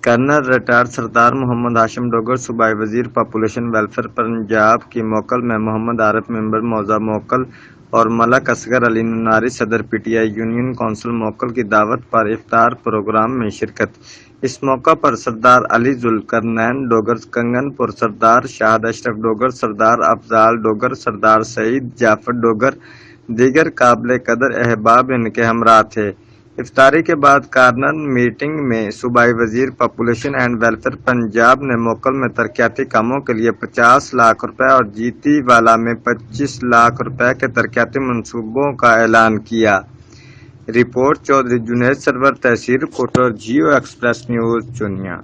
Colonel retired سردار محمد ہاشم ڈوگر صوبائی وزیر population welfare Punjab کی موکل میں محمد عارف ممبر موضع موکل اور ملک اصغر علی نناری صدر P T I union council موکل کی دعوت پر افطار پروگرام میں شرکت۔ اس موقع پر سردار علی ذوالقرنین ڈوگر کنگن پور، سردار شاہد اشرف ڈوگر، سردار افضال ڈوگر، سردار سعید جعفر ڈوگر دیگر قابل قدر احباب ان کے ہمراہ تھے۔ افطاری کے بعد کارنر میٹنگ میں صوبائی وزیر پاپولیشن اینڈ ویلفیئر پنجاب نے موکل میں ترقیاتی کاموں کے لیے 50 لاکھ روپے اور جیتی والا میں 25 لاکھ روپے کے ترقیاتی منصوبوں کا اعلان کیا۔ رپورٹ چودھری جنید سرور، تحصیل رپورٹر، جیو ایکسپریس نیوز، چونیا۔